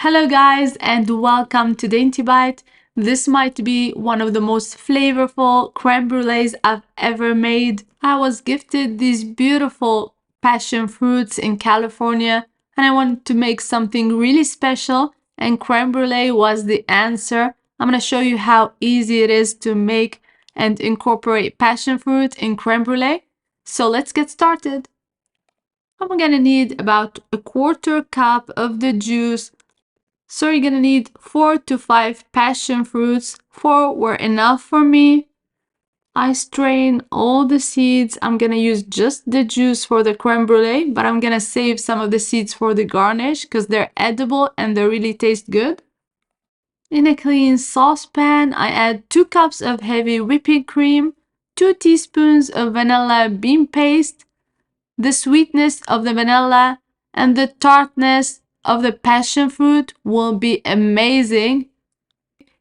Hello guys and welcome to Dainty Bite. This might be one of the most flavorful creme brulees I've ever made. I was gifted these beautiful passion fruits in California and I wanted to make something really special, and creme brulee was the answer. I'm going to show you how easy it is to make and incorporate passion fruit in creme brulee. So let's get started. I'm going to need about a quarter cup of the juice. So you're gonna need 4 to 5 passion fruits. 4 were enough for me. I strain all the seeds. I'm gonna use just the juice for the creme brulee, but I'm gonna save some of the seeds for the garnish because they're edible and they really taste good. In a clean saucepan, I add 2 cups of heavy whipping cream, 2 teaspoons of vanilla bean paste. The sweetness of the vanilla and the tartness of the passion fruit will be amazing.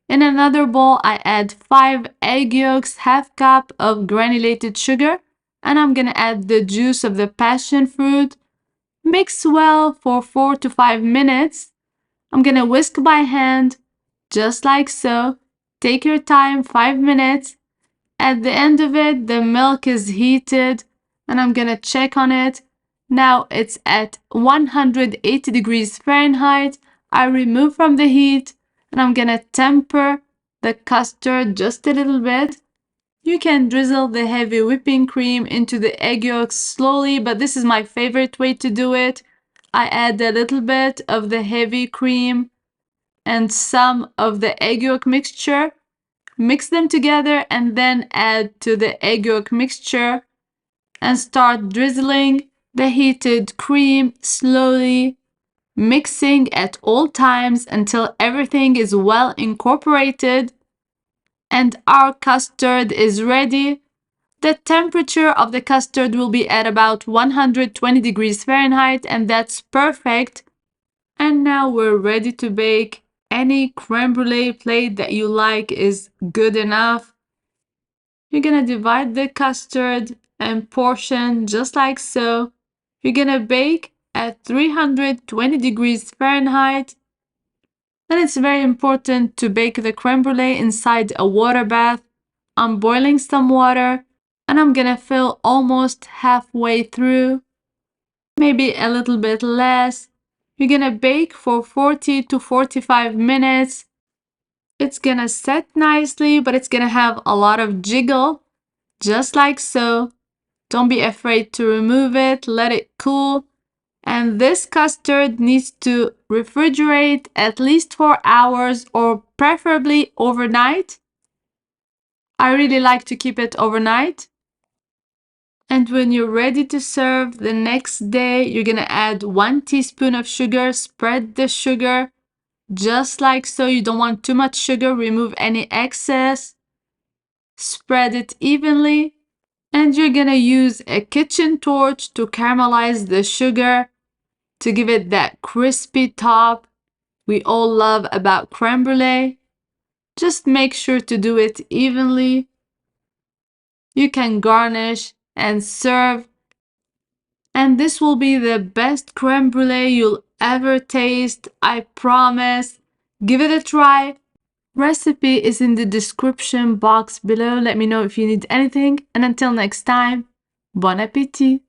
In another bowl, I add 5 egg yolks, half cup of granulated sugar, and I'm gonna add the juice of the passion fruit. Mix well for 4 to 5 minutes. I'm gonna whisk by hand, just like so. Take your time, 5 minutes. At the end of it, the milk is heated, and I'm gonna check on it. Now it's at 180 degrees Fahrenheit. I remove from the heat and I'm gonna temper the custard just a little bit. You can drizzle the heavy whipping cream into the egg yolks slowly, but this is my favorite way to do it. I add a little bit of the heavy cream and some of the egg yolk mixture. Mix them together and then add to the egg yolk mixture and start drizzling the heated cream slowly, mixing at all times until everything is well incorporated and our custard is ready. The temperature of the custard will be at about 120 degrees Fahrenheit, and that's perfect. And now we're ready to bake. Any creme brulee plate that you like is good enough. You're gonna divide the custard and portion just like so. You're gonna bake at 320 degrees Fahrenheit. And it's very important to bake the creme brulee inside a water bath. I'm boiling some water and I'm gonna fill almost halfway through, maybe a little bit less. You're gonna bake for 40 to 45 minutes. It's gonna set nicely, but it's gonna have a lot of jiggle, just like so. Don't be afraid to remove it, let it cool. And this custard needs to refrigerate at least 4 hours or preferably overnight. I really like to keep it overnight. And when you're ready to serve the next day, you're gonna add 1 teaspoon of sugar. Spread the sugar just like so. You don't want too much sugar. Remove any excess. Spread it evenly. And you're gonna use a kitchen torch to caramelize the sugar to give it that crispy top we all love about creme brulee. Just make sure to do it evenly. You can garnish and serve. And this will be the best creme brulee you'll ever taste, I promise. Give it a try. Recipe is in the description box below. Let me know if you need anything. And until next time, bon appétit!